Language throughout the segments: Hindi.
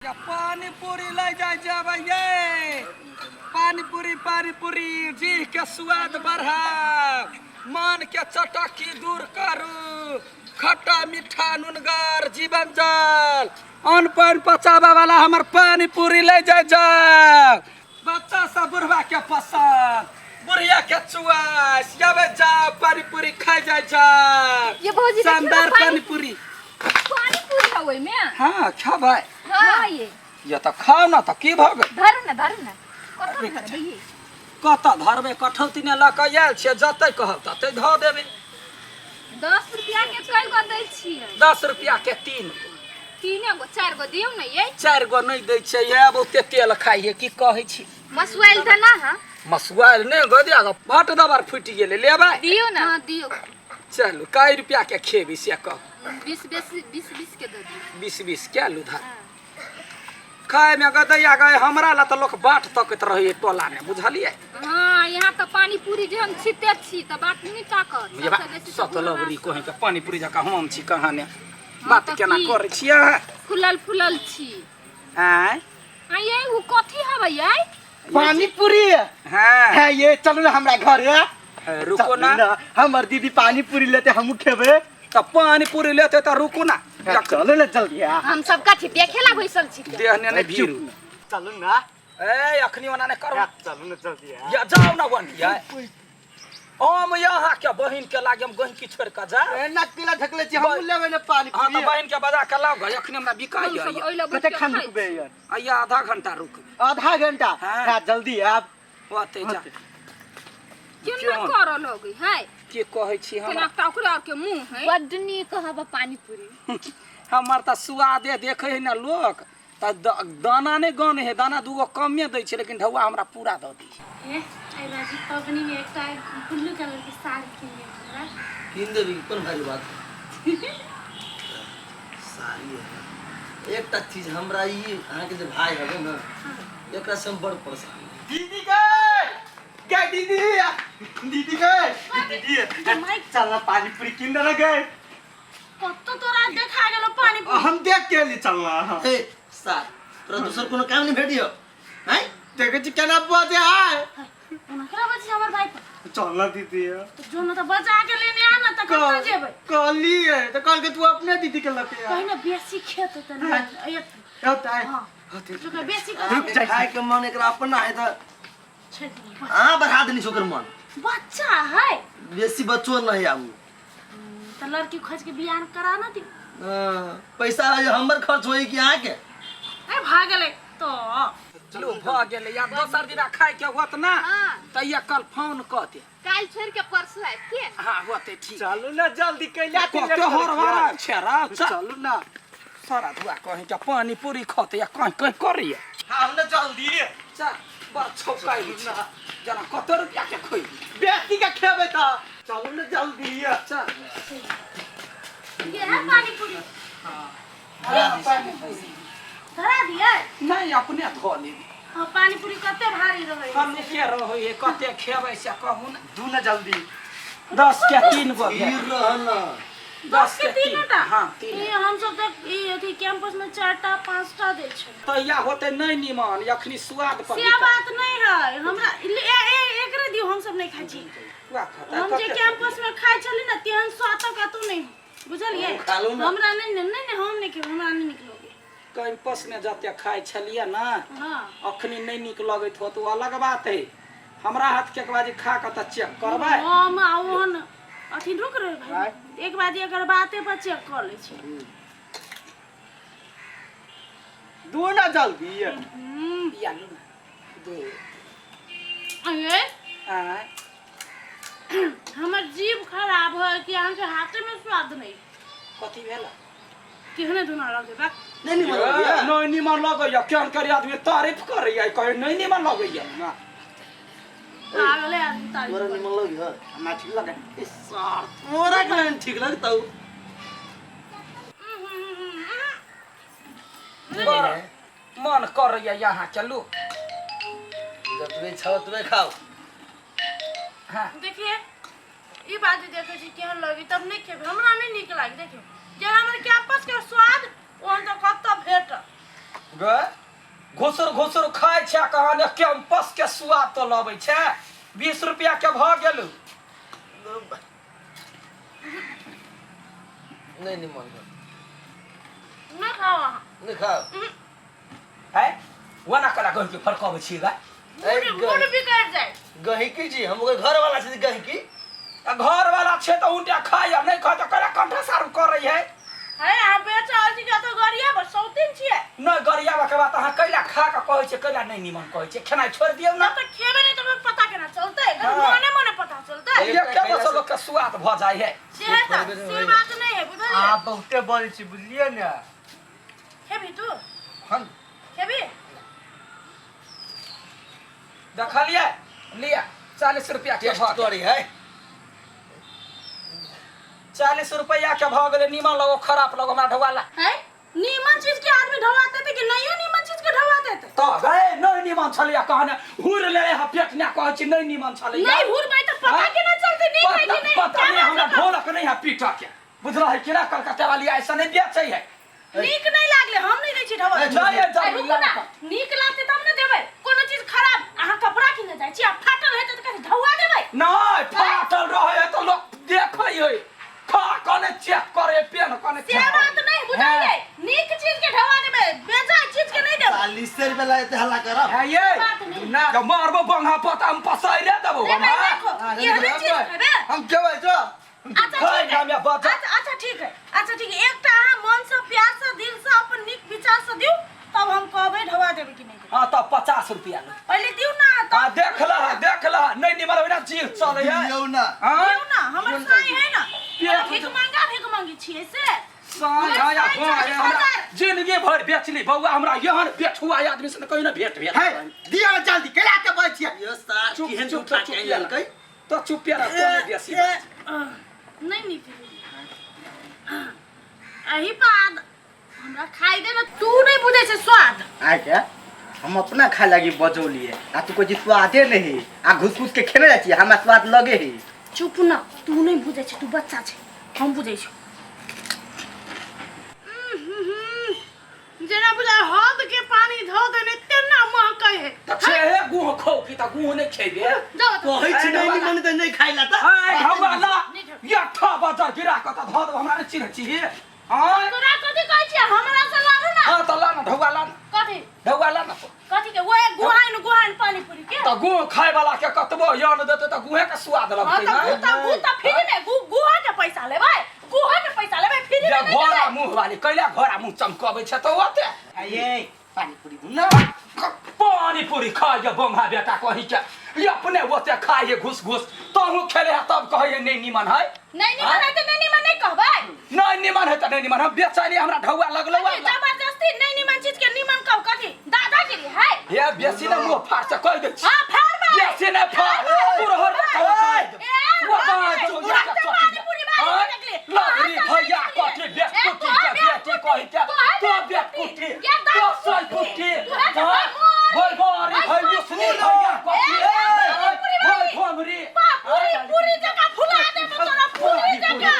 पानी पूरी ले जाए ये पानी पूरी जी के स्वाद बढ़ा मन के चटकी दूर करू खट्टा मीठा नुनगर जीवन जल अन्न पान पचावा वाला हमार पानी पूरी ले जाए बच्चा सब बुढ़वा के पसंद बुढ़िया के चुआस जा पानी पूरी खाई जाए शानदार पानी पूरी हवे में हाँ खा भाई हां ये तो खाओ ना तो की भग धरु ना कत धरबे कत धरबे कठौती ने लक आयल छे जतै कहब ततै ध देबे 10 रुपया के कई गो दै छियै 10 रुपया के 3 गो 4 गो दियौ ना ये 4 गो नहीं दै छै ये बहुते तेल खाइ है की कहै छी मसुआइल त ना हां मसुआइल ने गदिया ग भाट दबार फुटि गेले लेबै दियौ ना हां दियौ चल कई रुपया के खेबी से कह 20 के दे दियौ 20 के लुधा खाए में गदैया गए हमरा ला त लोक बाट तकत रहे टोला में बुझलिए हां यहां त पानी पूरी जे हम छिते छी त बाट नहीं ताकत ये सतलवरी कोहे के पानी पूरी जका हम छी कहां ने बात केना करै छियै फुलल छी आय ये उ कथि हबै ये पानी पूरी हां है ये चलो ना हमरा घर रुको ना हमर दीदी पानी पूरी लेते हम खेबे त पानी पूरी लेते त रुको ना चलो ना जल्दी हम सब का देखेला बैसल छी देहने ने भीड़ चलो ना ए अखनी ओना ने करो चलो ना जल्दी या जाओ ना बनिया हम यहाँ के बहिन के लागे हम गहिं की छोड़ के जा ए नकला ढकले छी हम लेबे ना पानी हां पूरी त बहिन के बजा के लाओ गए अखनी हमरा बिकाई है कते खान रुकबे यार आया आधा घंटा रुक आधा घंटा हां जल्दी आप ओते जा क्यों न कर लोगी है के कहै छी हम केना टाकरा के मुंह है बडनी कहब पानी पूरी हमर त सुआदे देखे है ना लोग त दाना ने गाने है दाना दूगो कमे दै छै लेकिन ढौआ हमरा पूरा द दी ए आई राजी पवनी में एकटा ब्लू कलर की साड़ी किन हमरा किन देबी कोन भारी बात साड़ी है एकटा चीज हमरा ई अहाँ के जे भाई हबे ना एकरा से हम बड़ परेशान दीदी के दीदी चल ना पानी पूरी किन दे लगे कत्तो तोरा देखा गेलो पानी पूरी हम देख के लिए चलना हे सर तोरा दूसर कोनो काम नहीं भेटियो हैं देखे छी केना बात है उनकरा बच्चे हमर भाई चलना दीदी तो जो न तो बचा के लेने आ ना त कत जेबै कहली है तो कल के तू अपने दीदी के लके कहीं ना बेसी खेत त ना होता है जो का बेसी रुक जा खाए के मन एकरा अपना है त हां बढ़ा देनी छोकर मन बच्चा है बेसी बच्चो नहीं आऊ त लड़की खोज के बियाह करा ना दी पैसा हमर खर्च होई कि अहाँ के ए भागले तो चलो भ गेले या दोसर दिन खाए के होत ना त या कल फोन क दे काल छोड़ के परसों आइ के हां होते ठीक चलो ना जल्दी कैला कते हरहरा छेरा चलो ना सारा दुआ कहीं के पानी पूरी खते या कहीं करिए हम ना जल्दी चल बड़ छौकाई ना जना कते रुपया के खोई बेटी के खेबे त चलो ना जल्दी चल ये है पानी पूरी पानी पूरी धरा दिए नहीं अपने धो ले हां पानी पूरी कते भारी रहे हम के रहो ये कते खेबै से कहू ना दू ना जल्दी 10 के 3 गो ई रहना 10 के 3 टा हां ये हम सब तक ई अथी कैंपस में 4टा 5टा दे छै तो या होते नहीं निमान अखनी स्वाद पर से बात नहीं है हमरा एकरे दियो हम सब नहीं खाइ छी हम जे कैंपस में खाइ छली ना तेहन स्वाद तक तो नहीं बुझलिए हमरा नहीं हम नहीं के हमरा नहीं निकलोगे कैंपस में जाते खाइ छलिए ना हां अखनी नहीं निक लगत हो तो अलग बात है हमरा हाथ के बाजी खा के त चेक करबै हम ओहन अथी रुक रे भाई एक बार एकर बाते पर चेक कर ले छी दू ना जल्दी या लू ना दे अरे आ हमर जीभ खराब है कि अहाँ के हाथे में स्वाद नहीं कथि भेला केहने दुना लगे बा नहीं मन नहीं निमन लगैया केहन करी आदमी तारीफ करैया कहे नहीं निमन लगैया ना पागले आदमी तारीफ तोरा निमन लगी है हमरा ठीक लगे इस सार तोरा के ठीक लगता हूं मन करैया यहाँ चलू जतबे छतबे खाओ हां देखिए ई बात देखे छी केहन लगी तब नहीं खेबे हमरा नहीं निक लागी देखियो जे हमर कैंपस के स्वाद ओहन तो कत भेट गे घुसुर घुसुर खाय छै कहने कैंपस के स्वाद तो लबै छै 20 रुपया के भ गेल नहीं निमन नहीं खाओ नहीं खाओ है वना कला गहि के फरकाबै छी गा मूड बिगड़ जाए गहिकी जी हम घर वाला छी गहिकी घर वाला छै त उनटा खाय नहीं खाय त कला कंठा सारू करै है आप बेचा जी का तो गरिया बस सौतीन छिए न गरियाबा के बात अहाँ कैला खा के कहै छै कैला नहीं निमन कहै छै खेनाइ छोड़ दियौ ना ना तो खेबे नहीं तो पता केना चलते मने मने पता चलते ये के बस लोग के स्वाद भ जाय है से बात नहीं है बुझलिए आप बहुते बड़ी छी बुझलिए ना खेबी तू हम खेबी देखलिए लिया 40 रुपया के टेस्ट भ गेल करी है 40 रुपया के भ गेलै निमन लगो खराब लगो हमरा ढवाला है नीमन चीज के आदमी ढवाते थे कि नहीं नीमन चीज के ढवाते थे त गए नहीं निमन छलिया कहने हुर ले हा पेट ना कहै छी नहीं निमन छलिया नहीं हुर भाई तो पता के ना चलते नहीं खाई नहीं पता नहीं हमरा ढोलक नहीं है पीटा के बुझला है केना कलकत्ता वाली ऐसा नहीं बेचै है नीक नहीं लागले हम नहीं दै छी ढवा नहीं रुकू ना नीक लागते तब न देबै कोनो चीज खराब अहाँ कपड़ा किने जाइ छी आ फाटल हेतै त कथि ढवा देबै नहीं फाटल रहे तो लोग देखै है खा कने चेक करे पेन कने से बात नहीं बुझाइए नीक चीज के ढवा देबै बेजा चीज के नहीं देबै 40 रुपया लाते हल्ला करब है ये ना जब मारबो बंगा पता हम पसाई रे देबो हम ये चीज खेबे हम केबै जो अच्छा ठीक है एकटा अहाँ मन से प्यार से दिल से अपन नीक विचार से दिउ तब हम कहबै ढवा देबै कि नहीं देबै हां तब 50 रुपया ले पहले दिउ ना हां देख ला नहीं निमर बिना चीज चले है दियौ ना दिउ ना हमर साई है ना भीख मांगी छियै से साई आया हमरा जिंदगी भर बेचली बौआ हमरा यहन बेठुआ आदमी से कहियो ना भेट है दिया जल्दी केला के बैठिया यो सार केहन झूठा के ललकै तो चुप रह तो बेसी नहीं अही बात हमरा खाई दे ना तू नहीं बुझे छै स्वाद आ क्या हम अपना खाए लगी बजौलिए आ तू को जी स्वादे नहीं आ घुस घुस के खेने जाती हमरा स्वाद लगे है चुप ना तू नहीं बुझे छै तू बच्चा छै हम बुझे छी जेना बुझा हद के पानी धो देने तेना महकै है त छे गुह खौ की त गुह नहीं खेबे कहै छी नहीं निमन त नहीं खाइला त हाय भगवाला या ठा बाजार गिरा क त धद हमरा ने चिन्ह छी हां तोरा कथि कहै छी हमरा से लारू ना हां त ला ना ढौवाला कथि ढौवाला ना कथि के वो गुहाइन पानी पूरी के त गुह खाय वाला के कतबो यान देते त गुहे के स्वाद लगतै ना त फ्री में गुहा के पैसा लेबै फ्री में नहीं घोड़ा मुंह वाली कैला घोड़ा मुंह चमकाबै छ त ओते ये पानी पूरी दूना पानी पूरी खाए बंगा बेटा कहि के ये अपने ओते खाए घुस घुस तहु खेले तब कहे नहीं निमन है नहीं निमन है त नहीं निमन नहीं कहबै नहीं निमन है त नहीं निमन हम बेचैली हमरा ढौवा लगलो जबरदस्ती नहीं निमन चीज के निमन कह कथि दादागिरी है ये बेसी न मुंह फाड़ से कह दे हां फाड़ बा बेसी न फाड़ पुरहर कह दे वो बात चोरा के पानी पूरी बात निकले लगनी भैया कथि बेच कुटी के बेटी कहि के तो बेच कुटी तो सोई कुटी भई बारी भई उसनी भैया कथि भई भमरी पूरी जगह फुला दे तोरा पूरी जगह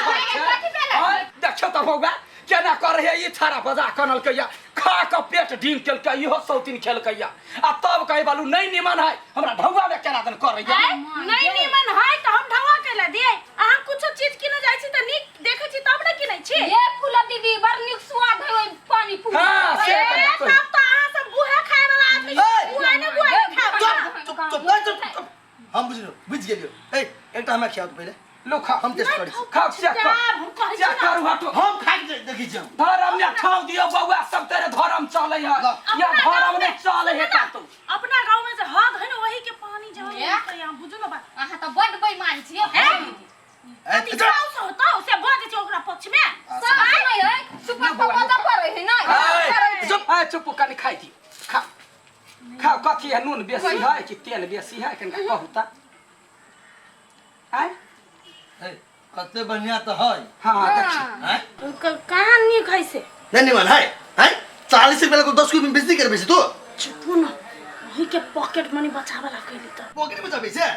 देखो त बौआ केना करे है ई थारा बजा कनल कहिया खा के पेट ढींग केल के इहो सौतीन खेल कहिया आ तब कहे बालू नहीं निमन है हमरा ढौवा में केना दन करे या नहीं निमन है त हम ढौवा केला दिए अहाँ कुछ चीज किने जाइ छी त नीक देखे छी तब न किनै छी ये फूला दीदी बड़ नीक स्वाद है ओइ पानी पूरी हां से तब त अहाँ सब गुहा खाए वाला आदमी गुहा खाए चुप हम बुझ गेलियो ए एकटा हमरा खियाउ पहिले लो खा हम टेस्ट करी खा चेक करू हटो हम खाइ देखि जाऊ धर्म ने खाऊ दियो बौआ सब तेरे धर्म चले है या धर्म ने चले है का तू अपना गांव में जे हद है न वही के पानी जहाँ यहाँ बुझो न बा अहाँ त बड बेईमान छियै अति जाऊ से होता से बात छै ओकरा पक्ष में सब नहीं है सुपर पपा करे है नहीं चुप चुप कनी खाई दी खा खा कथि है नून बेसी है कि तेल बेसी है कनका कहूता आय कते बढ़िया तो है हां देखी कहां नी खाई से नहीं निमन है 40 रुपया को 10 को बेसी करबे तू चुप न वही के पॉकेट मनी बचावे ला कहली त पॉकेट में जाबे से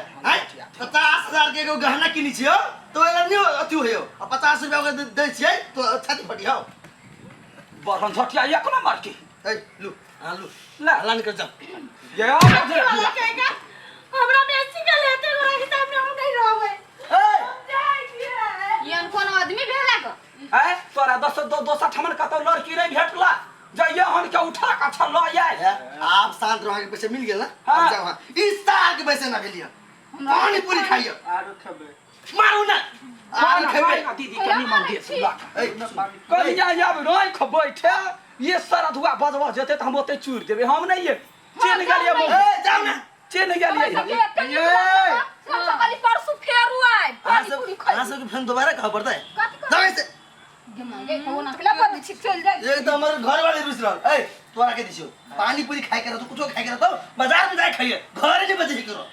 50,000 के एगो गहना किनी छियो तो एला नि अथु होयो 50 रुपया के दै छियै तो छाती फटी हो बरन झटिया एक नंबर की ए लू लू ला हला निकल जा ये अथी वाला कहेगा हमरा बेसी के लेते गोरा हिसाब में हम नहीं रहबै ये कोन आदमी भेला ग ए तोरा दोसा ठमन कतौ लड़की रे भेटला जइया हन के उठा के छ ल आय आप शांत रहो के पैसे मिल गेल ना हाँ। अब जाओ इस साल के पैसे ना गेलिए पानी पूरी खाइए आरो खबे मारू ना मान खेबे खेबे दीदी के निमन दे सुला ए कहिया आब रोय ख बैठे ये सारा धुआ बजवा जते त हम ओते चूर देबे हम नहीं ये चेन गेलिए ए जाओ ना चेन गेलिए ये खाली परसु फेरू आय पानी पूरी खाई हां सब फिर दोबारा कहा पड़ता है जाओ ऐसे गमागे कोना कला पर छिक चल जाए ये तो हमारे घर वाले रुस रहा ए तोरा के दिसो पानी पूरी खाए के रह तो कुछो खाए के रह तो बाजार में जाए खाइए घर नहीं बजे करो